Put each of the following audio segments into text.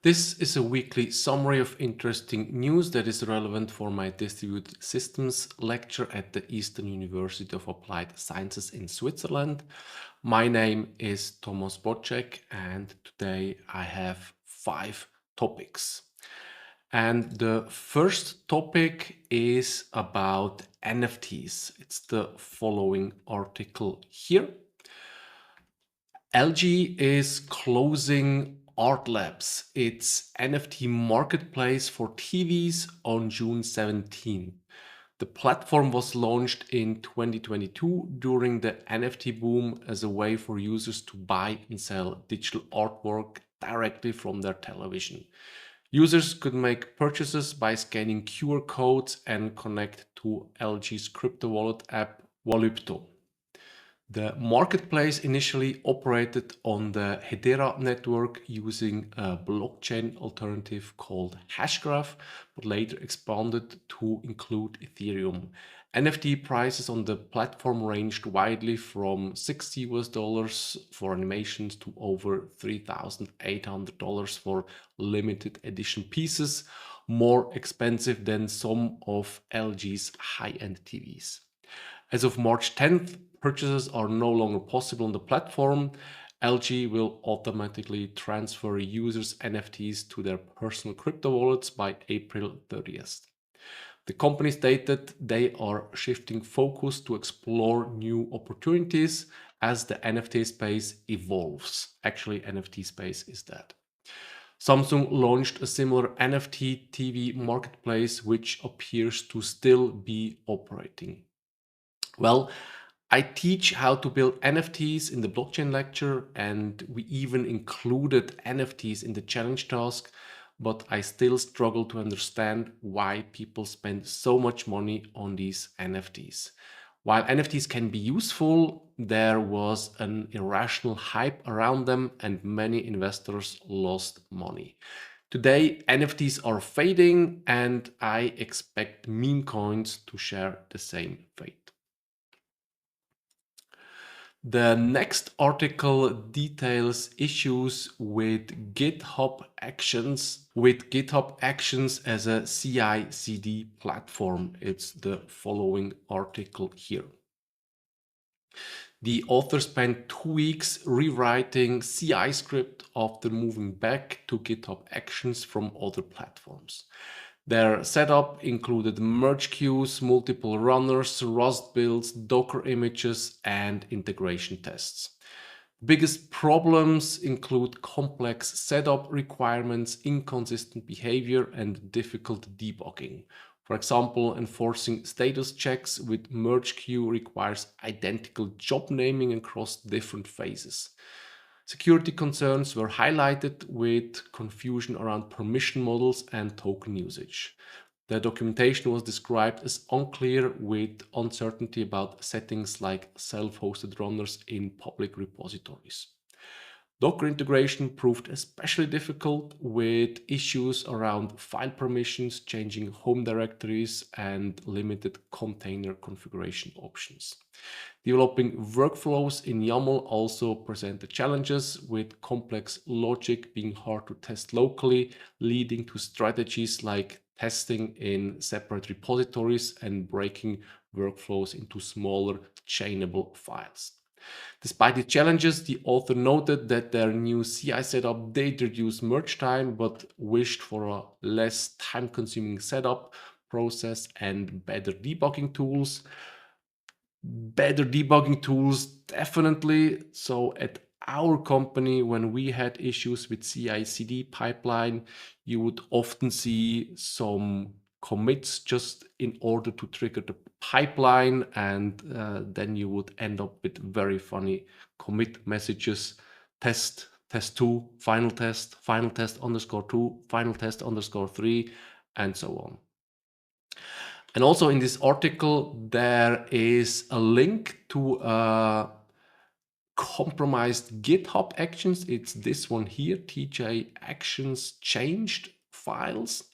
This is a weekly summary of interesting news that is relevant for my distributed systems lecture at the Eastern University of Applied Sciences in Switzerland. My name is Thomas Bocek, and today I have 5 topics. And the first topic is about NFTs. It's the following article here. LG is closing Art Labs, its NFT marketplace for TVs, on June 17. The platform was launched in 2022 during the NFT boom as a way for users to buy and sell digital artwork directly from their television. Users could make purchases by scanning QR codes and connect to LG's crypto wallet app Volupto. The marketplace initially operated on the Hedera network using a blockchain alternative called Hashgraph, but later expanded to include Ethereum. NFT prices on the platform ranged widely from $60 for animations to over $3,800 for limited edition pieces, more expensive than some of LG's high-end TVs. As of March 10th, purchases are no longer possible on the platform. LG will automatically transfer users' NFTs to their personal crypto wallets by April 30th. The company stated they are shifting focus to explore new opportunities as the NFT space evolves. Actually, NFT space is dead. Samsung launched a similar NFT TV marketplace, which appears to still be operating. Well, I teach how to build NFTs in the blockchain lecture, and we even included NFTs in the challenge task, but I still struggle to understand why people spend so much money on these NFTs. While NFTs can be useful, there was an irrational hype around them and many investors lost money. Today, NFTs are fading, and I expect meme coins to share the same fate. The next article details issues with GitHub Actions as a CI/CD platform. It's the following article here. The author spent 2 weeks rewriting CI script after moving back to GitHub Actions from other platforms. Their setup included merge queues, multiple runners, Rust builds, Docker images, and integration tests. Biggest problems include complex setup requirements, inconsistent behavior, and difficult debugging. For example, enforcing status checks with merge queue requires identical job naming across different phases. Security concerns were highlighted with confusion around permission models and token usage. The documentation was described as unclear with uncertainty about settings like self-hosted runners in public repositories. Docker integration proved especially difficult with issues around file permissions, changing home directories, and limited container configuration options. Developing workflows in YAML also presented challenges, with complex logic being hard to test locally, leading to strategies like testing in separate repositories and breaking workflows into smaller chainable files. Despite the challenges, the author noted that their new CI setup did reduce merge time, but wished for a less time-consuming setup process and better debugging tools. Better debugging tools, definitely. So at our company, when we had issues with CI/CD pipeline, you would often see some commits just in order to trigger the pipeline, and then you would end up with very funny commit messages: test 2, final test underscore 2, final test underscore 3, and so on. And also in this article, there is a link to a compromised GitHub Actions. It's this one here, TJ Actions changed files,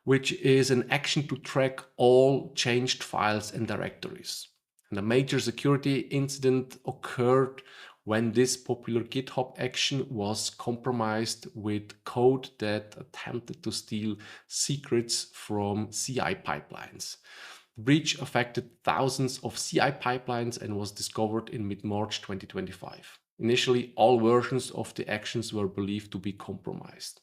which is an action to track all changed files and directories. And a major security incident occurred when this popular GitHub action was compromised with code that attempted to steal secrets from CI pipelines. The breach affected thousands of CI pipelines and was discovered in mid-March 2025. Initially, all versions of the actions were believed to be compromised.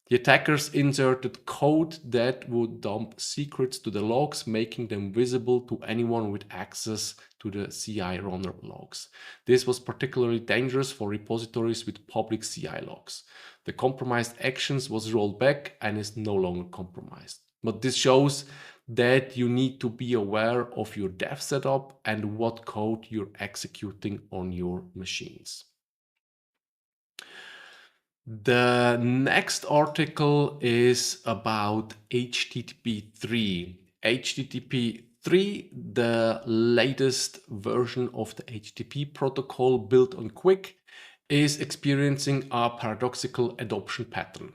The attackers inserted code that would dump secrets to the logs, making them visible to anyone with access to the CI runner logs. This was particularly dangerous for repositories with public CI logs. The compromised actions was rolled back and is no longer compromised. But this shows that you need to be aware of your dev setup and what code you're executing on your machines. The next article is about HTTP3. HTTP3, the latest version of the HTTP protocol built on Quick, is experiencing a paradoxical adoption pattern.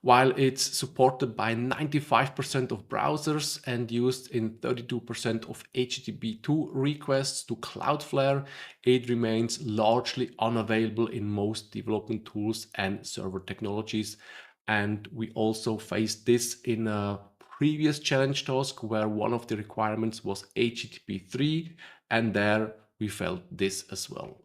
While it's supported by 95% of browsers and used in 32% of HTTP2 requests to Cloudflare, it remains largely unavailable in most development tools and server technologies. And we also faced this in a previous challenge task where one of the requirements was HTTP3, and there we felt this as well.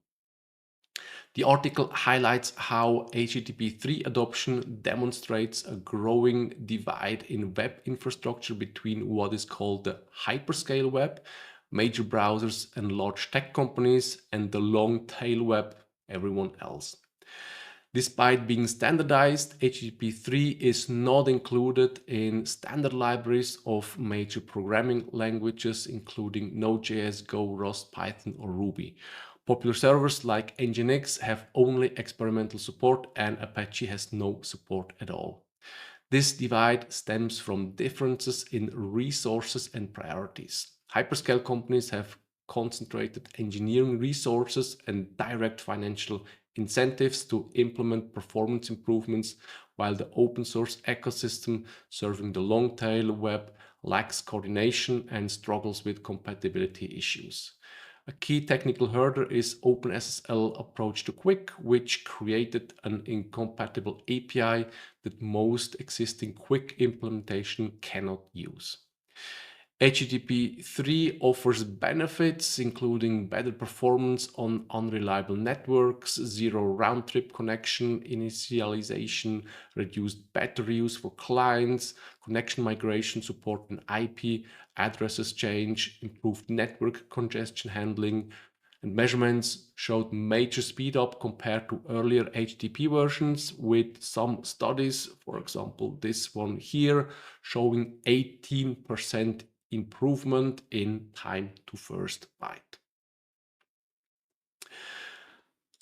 The article highlights how HTTP3 adoption demonstrates a growing divide in web infrastructure between what is called the hyperscale web, major browsers and large tech companies, and the long tail web, everyone else. Despite being standardized, HTTP3 is not included in standard libraries of major programming languages, including Node.js, Go, Rust, Python, or Ruby. Popular servers like Nginx have only experimental support, and Apache has no support at all. This divide stems from differences in resources and priorities. Hyperscale companies have concentrated engineering resources and direct financial incentives to implement performance improvements, while the open source ecosystem serving the long tail web lacks coordination and struggles with compatibility issues. A key technical hurdle is OpenSSL approach to Quick, which created an incompatible API that most existing Quick implementation cannot use. HTTP3 offers benefits including better performance on unreliable networks, zero round-trip connection initialization, reduced battery use for clients, connection migration support and IP addresses change, improved network congestion handling, and measurements showed major speed up compared to earlier HTTP versions, with some studies, for example this one here, showing 18% improvement in time to first byte.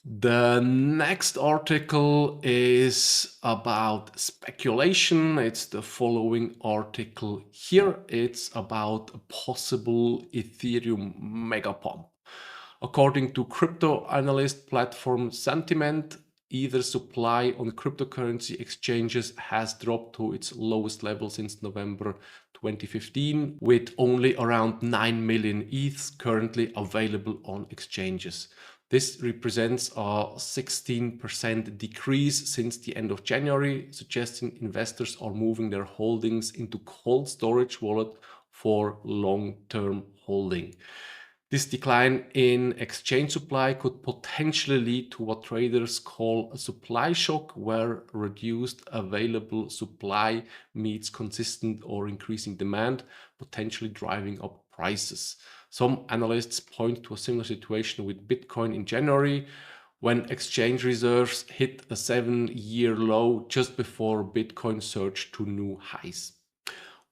The next article is about speculation. It's the following article here. It's about a possible Ethereum mega pump. According to crypto analyst platform Sentiment, Ether supply on cryptocurrency exchanges has dropped to its lowest level since November 2015, with only around 9 million ETH currently available on exchanges. This represents a 16% decrease since the end of January, suggesting investors are moving their holdings into cold storage wallet for long-term holding. This decline in exchange supply could potentially lead to what traders call a supply shock, where reduced available supply meets consistent or increasing demand, potentially driving up prices. Some analysts point to a similar situation with Bitcoin in January, when exchange reserves hit a 7-year low just before Bitcoin surged to new highs.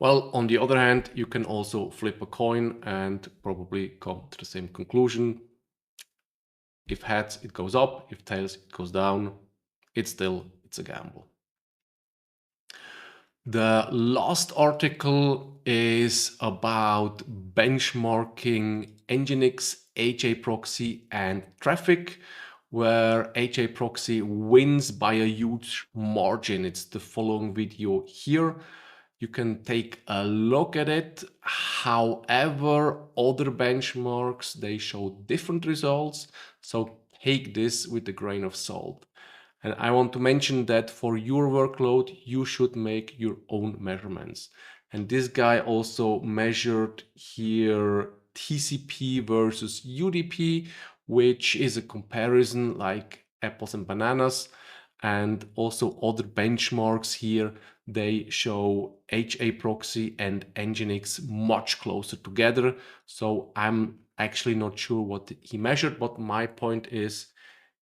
Well, on the other hand, you can also flip a coin and probably come to the same conclusion. If heads, it goes up. If tails, it goes down. It's a gamble. The last article is about benchmarking Nginx, HAProxy, and Traefik, where HAProxy wins by a huge margin. It's the following video here. You can take a look at it. However, other benchmarks, they show different results. So take this with a grain of salt. And I want to mention that for your workload, you should make your own measurements. And this guy also measured here TCP versus UDP, which is a comparison like apples and bananas. And also other benchmarks here, they show HAProxy and Nginx much closer together. So I'm actually not sure what he measured, but my point is,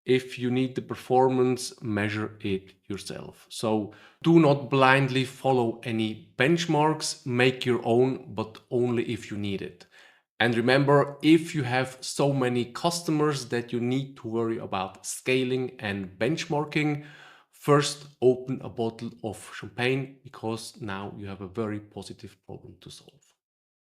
if you need the performance, measure it yourself. So do not blindly follow any benchmarks, make your own, but only if you need it. And remember, if you have so many customers that you need to worry about scaling and benchmarking, first open a bottle of champagne, because now you have a very positive problem to solve.